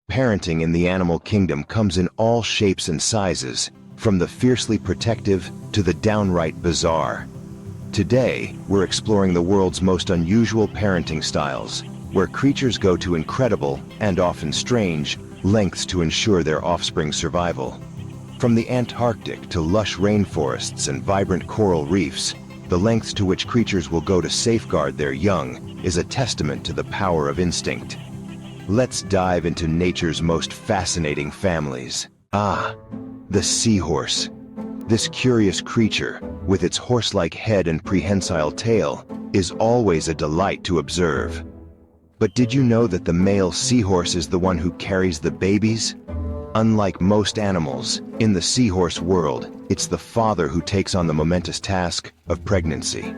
Parenting in the animal kingdom comes in all shapes and sizes, from the fiercely protective to the downright bizarre. Today, we're exploring the world's most unusual parenting styles, where creatures go to incredible, and often strange, lengths to ensure their offspring's survival. From the Antarctic to lush rainforests and vibrant coral reefs, the lengths to which creatures will go to safeguard their young is a testament to the power of instinct. Let's dive into nature's most fascinating families. The seahorse. This curious creature, with its horse-like head and prehensile tail, is always a delight to observe. But did you know that the male seahorse is the one who carries the babies? Unlike most animals, in the seahorse world, it's the father who takes on the momentous task of pregnancy.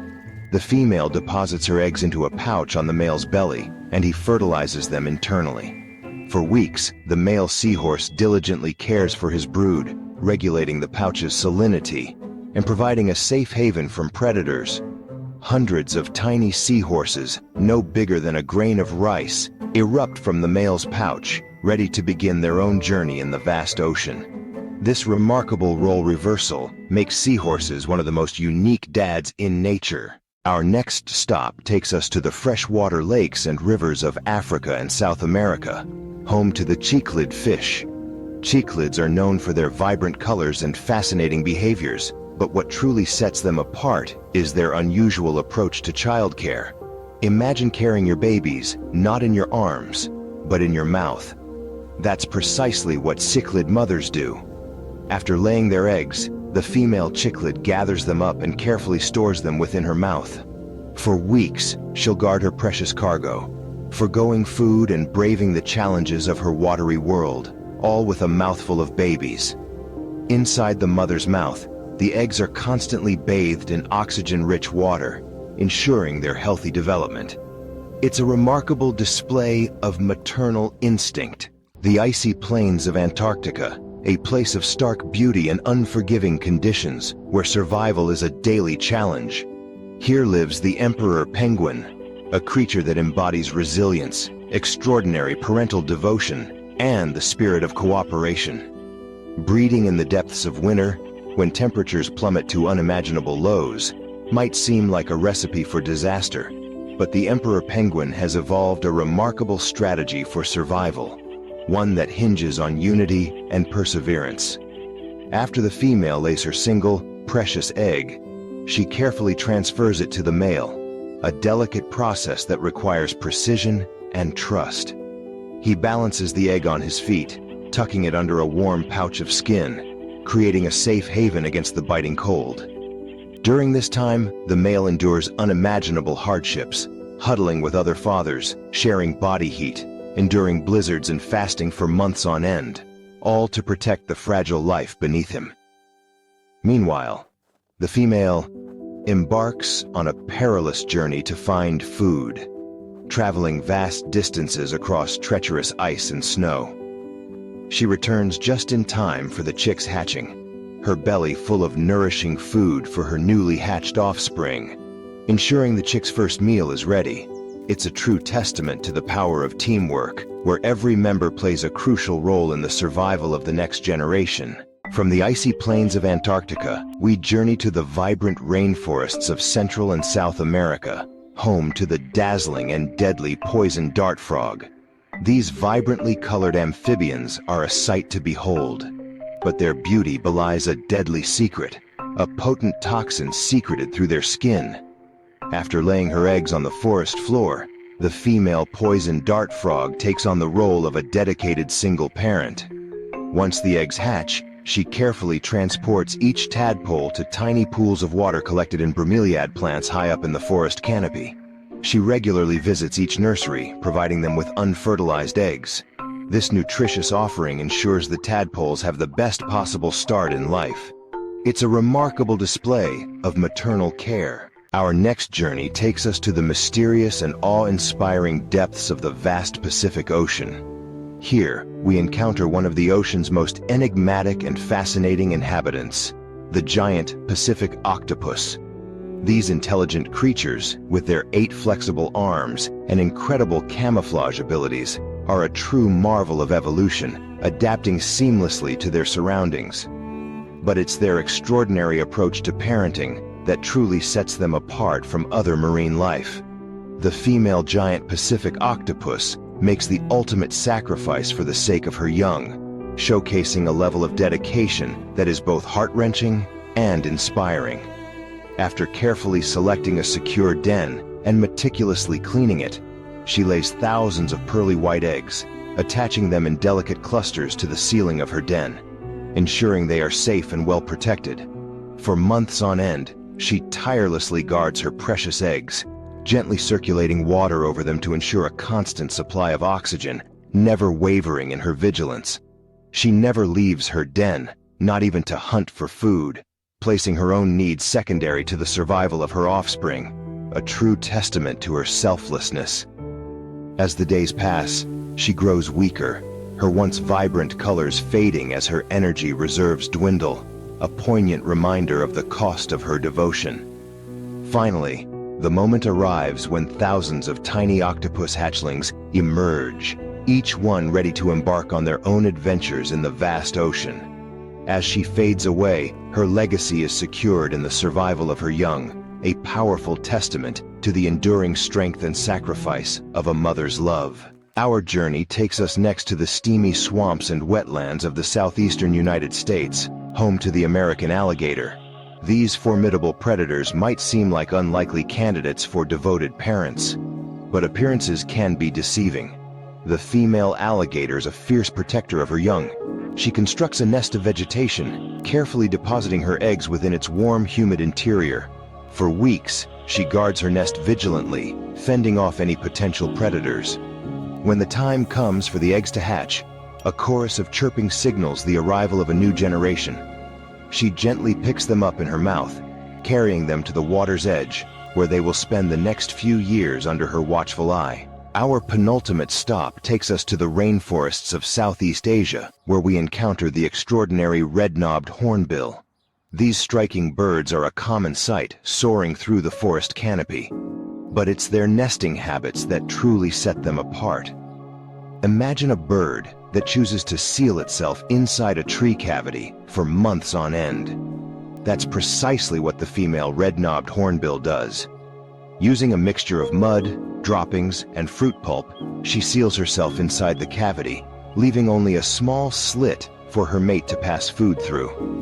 The female deposits her eggs into a pouch on the male's belly, and he fertilizes them internally. For weeks, the male seahorse diligently cares for his brood, regulating the pouch's salinity and providing a safe haven from predators. Hundreds of tiny seahorses, no bigger than a grain of rice, erupt from the male's pouch, ready to begin their own journey in the vast ocean. This remarkable role reversal makes seahorses one of the most unique dads in nature. Our next stop takes us to the freshwater lakes and rivers of Africa and South America, home to the cichlid fish. Cichlids are known for their vibrant colors and fascinating behaviors, but what truly sets them apart is their unusual approach to childcare. Imagine carrying your babies, not in your arms, but in your mouth. That's precisely what cichlid mothers do. After laying their eggs, the female cichlid gathers them up and carefully stores them within her mouth. For weeks, she'll guard her precious cargo, forgoing food and braving the challenges of her watery world, all with a mouthful of babies. Inside the mother's mouth, the eggs are constantly bathed in oxygen-rich water, ensuring their healthy development. It's a remarkable display of maternal instinct. The icy plains of Antarctica, a place of stark beauty and unforgiving conditions where survival is a daily challenge. Here lives the emperor penguin, a creature that embodies resilience, extraordinary parental devotion, and the spirit of cooperation. Breeding in the depths of winter, when temperatures plummet to unimaginable lows, might seem like a recipe for disaster, but the emperor penguin has evolved a remarkable strategy for survival, one that hinges on unity and perseverance. After the female lays her single, precious egg, she carefully transfers it to the male, a delicate process that requires precision and trust. He balances the egg on his feet, tucking it under a warm pouch of skin, creating a safe haven against the biting cold. During this time, the male endures unimaginable hardships, huddling with other fathers, sharing body heat, enduring blizzards and fasting for months on end, all to protect the fragile life beneath him. Meanwhile, the female embarks on a perilous journey to find food, traveling vast distances across treacherous ice and snow. She returns just in time for the chick's hatching, her belly full of nourishing food for her newly hatched offspring. Ensuring the chick's first meal is ready, it's a true testament to the power of teamwork, where every member plays a crucial role in the survival of the next generation. From the icy plains of Antarctica, we journey to the vibrant rainforests of Central and South America, home to the dazzling and deadly poison dart frog. These vibrantly colored amphibians are a sight to behold, but their beauty belies a deadly secret, a potent toxin secreted through their skin. After laying her eggs on the forest floor, the female poison dart frog takes on the role of a dedicated single parent. Once the eggs hatch, she carefully transports each tadpole to tiny pools of water collected in bromeliad plants high up in the forest canopy. She regularly visits each nursery, providing them with unfertilized eggs. This nutritious offering ensures the tadpoles have the best possible start in life. It's a remarkable display of maternal care. Our next journey takes us to the mysterious and awe-inspiring depths of the vast Pacific Ocean. Here, we encounter one of the ocean's most enigmatic and fascinating inhabitants, the giant Pacific octopus. These intelligent creatures, with their 8 flexible arms and incredible camouflage abilities, are a true marvel of evolution, adapting seamlessly to their surroundings. But it's their extraordinary approach to parenting that truly sets them apart from other marine life. The female giant Pacific octopus makes the ultimate sacrifice for the sake of her young, showcasing a level of dedication that is both heart-wrenching and inspiring. After carefully selecting a secure den and meticulously cleaning it, she lays thousands of pearly white eggs, attaching them in delicate clusters to the ceiling of her den, ensuring they are safe and well protected. For months on end, she tirelessly guards her precious eggs, gently circulating water over them to ensure a constant supply of oxygen, never wavering in her vigilance. She never leaves her den, not even to hunt for food, placing her own needs secondary to the survival of her offspring, a true testament to her selflessness. As the days pass, she grows weaker, her once vibrant colors fading as her energy reserves dwindle, a poignant reminder of the cost of her devotion. Finally, the moment arrives when thousands of tiny octopus hatchlings emerge, each one ready to embark on their own adventures in the vast ocean. As she fades away, her legacy is secured in the survival of her young, a powerful testament to the enduring strength and sacrifice of a mother's love. Our journey takes us next to the steamy swamps and wetlands of the southeastern United States, home to the American alligator. These formidable predators might seem like unlikely candidates for devoted parents, but appearances can be deceiving. The female alligator is a fierce protector of her young. She constructs a nest of vegetation, carefully depositing her eggs within its warm, humid interior. For weeks, she guards her nest vigilantly, fending off any potential predators. When the time comes for the eggs to hatch, a chorus of chirping signals the arrival of a new generation. She gently picks them up in her mouth, carrying them to the water's edge, where they will spend the next few years under her watchful eye. Our penultimate stop takes us to the rainforests of Southeast Asia, where we encounter the extraordinary red-knobbed hornbill. These striking birds are a common sight, soaring through the forest canopy. But it's their nesting habits that truly set them apart. Imagine a bird that chooses to seal itself inside a tree cavity for months on end. That's precisely what the female red-knobbed hornbill does. Using a mixture of mud, droppings, and fruit pulp, she seals herself inside the cavity, leaving only a small slit for her mate to pass food through.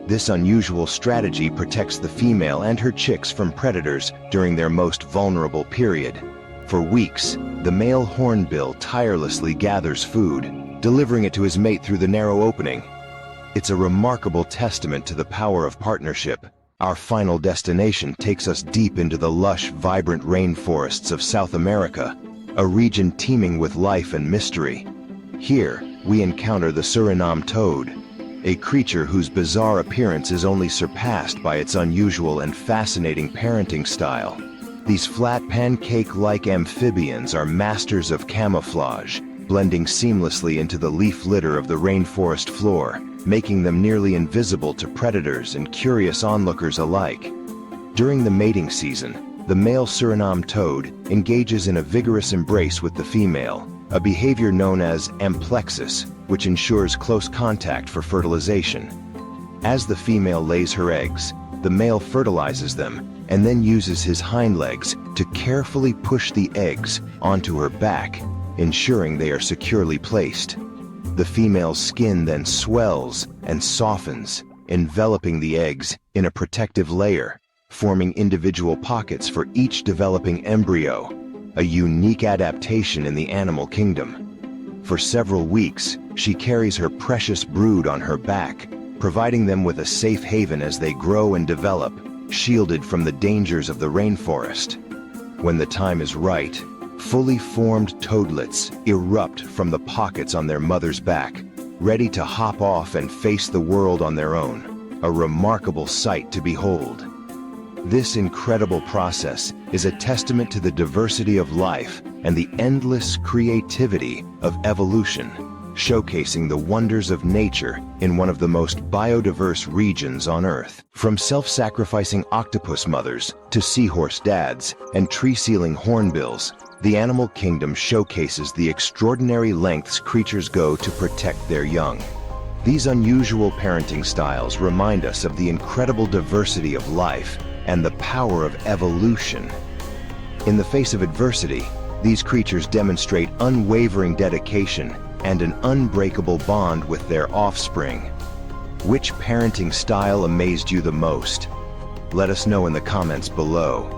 This unusual strategy protects the female and her chicks from predators during their most vulnerable period. For weeks, the male hornbill tirelessly gathers food, delivering it to his mate through the narrow opening. It's a remarkable testament to the power of partnership. Our final destination takes us deep into the lush, vibrant rainforests of South America, a region teeming with life and mystery. Here, we encounter the Suriname toad, a creature whose bizarre appearance is only surpassed by its unusual and fascinating parenting style. These flat pancake-like amphibians are masters of camouflage, blending seamlessly into the leaf litter of the rainforest floor, making them nearly invisible to predators and curious onlookers alike. During the mating season, the male Suriname toad engages in a vigorous embrace with the female, a behavior known as amplexus, which ensures close contact for fertilization. As the female lays her eggs, the male fertilizes them and then uses his hind legs to carefully push the eggs onto her back, ensuring they are securely placed. The female's skin then swells and softens, enveloping the eggs in a protective layer, forming individual pockets for each developing embryo, a unique adaptation in the animal kingdom. For several weeks, she carries her precious brood on her back, providing them with a safe haven as they grow and develop, shielded from the dangers of the rainforest. When the time is right, fully formed toadlets erupt from the pockets on their mother's back, ready to hop off and face the world on their own, a remarkable sight to behold. This incredible process is a testament to the diversity of life and the endless creativity of evolution, showcasing the wonders of nature in one of the most biodiverse regions on Earth. From self-sacrificing octopus mothers to seahorse dads and tree-sealing hornbills, The animal kingdom showcases the extraordinary lengths creatures go to protect their young. These unusual parenting styles remind us of the incredible diversity of life and the power of evolution. In the face of adversity, these creatures demonstrate unwavering dedication and an unbreakable bond with their offspring. Which parenting style amazed you the most? Let us know in the comments below.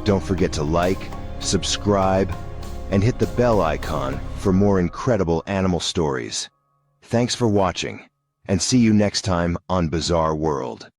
Don't forget to like, subscribe, and hit the bell icon for more incredible animal stories. Thanks for watching, and see you next time on BizarreWorld.